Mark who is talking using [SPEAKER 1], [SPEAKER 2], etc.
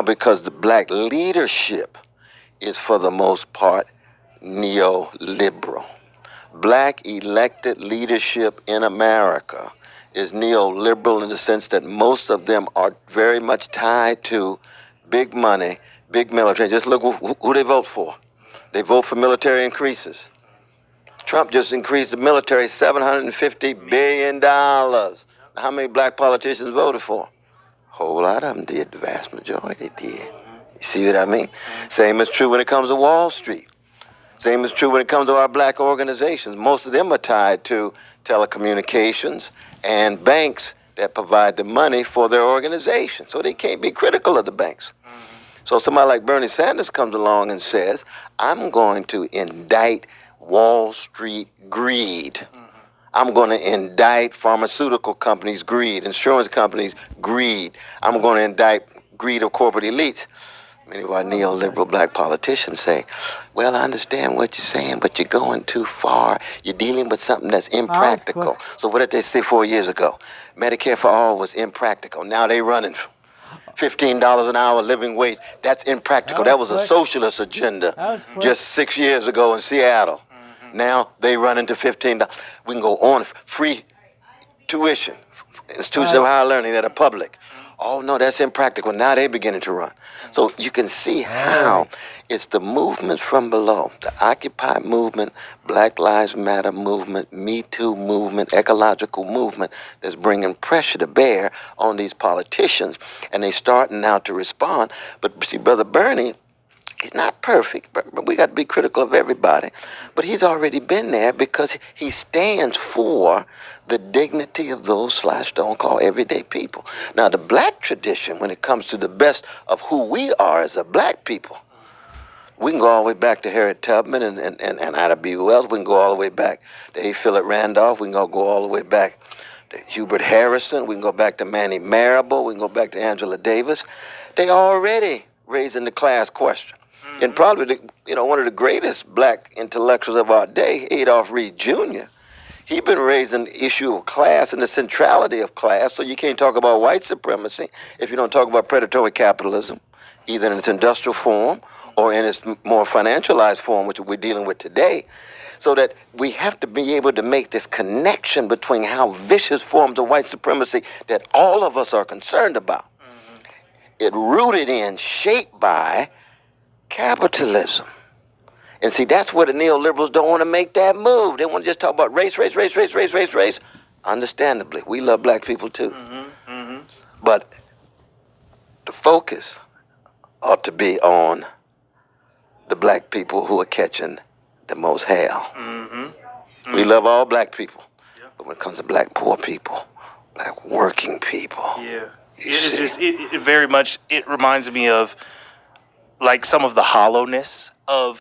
[SPEAKER 1] now because the black leadership is, for the most part, neoliberal. Black elected leadership in America is neoliberal in the sense that most of them are very much tied to big money, big military. Just look who they vote for. They vote for military increases. Trump just increased the military $750 billion. Now, how many black politicians voted for? A whole lot of them did. The vast majority did. You see what I mean? Same is true when it comes to Wall Street. Same is true when it comes to our black organizations. Most of them are tied to telecommunications and banks that provide the money for their organization. So they can't be critical of the banks. So somebody like Bernie Sanders comes along and says, I'm going to indict Wall Street greed. I'm going to indict pharmaceutical companies' greed, insurance companies' greed. I'm going to indict greed of corporate elites. Many of our neoliberal black politicians say, well, I understand what you're saying, but you're going too far. You're dealing with something that's impractical. So what did they say 4 years ago? Medicare for all was impractical. Now they running $15 an hour living wage. That's impractical. That was a socialist agenda just 6 years ago in Seattle. Now they run into $15. We can go on. Free tuition, institutions of higher learning that are public. Oh, no, that's impractical. Now they're beginning to run. So you can see how it's the movements from below, the Occupy movement, Black Lives Matter movement, Me Too movement, ecological movement that's bringing pressure to bear on these politicians, and they're starting now to respond. But see, Brother Bernie, he's not perfect, but we got to be critical of everybody. But he's already been there because he stands for the dignity of those /don't call everyday people. Now, the black tradition, when it comes to the best of who we are as a black people, we can go all the way back to Harriet Tubman and Ida B. Wells. We can go all the way back to A. Philip Randolph. We can go all the way back to Hubert Harrison. We can go back to Manny Marable. We can go back to Angela Davis. They already raising the class question. And probably, one of the greatest black intellectuals of our day, Adolph Reed Jr., he's been raising the issue of class and the centrality of class. So you can't talk about white supremacy if you don't talk about predatory capitalism, either in its industrial form or in its more financialized form, which we're dealing with today. So that we have to be able to make this connection between how vicious forms of white supremacy that all of us are concerned about. It rooted in, shaped by capitalism. And see, that's where the neoliberals don't want to make that move. They want to just talk about race. Understandably, we love black people too. But the focus ought to be on the black people who are catching the most hell. We love all black people. But when it comes to black poor people, black working people,
[SPEAKER 2] it very much, it reminds me of like some of the hollowness of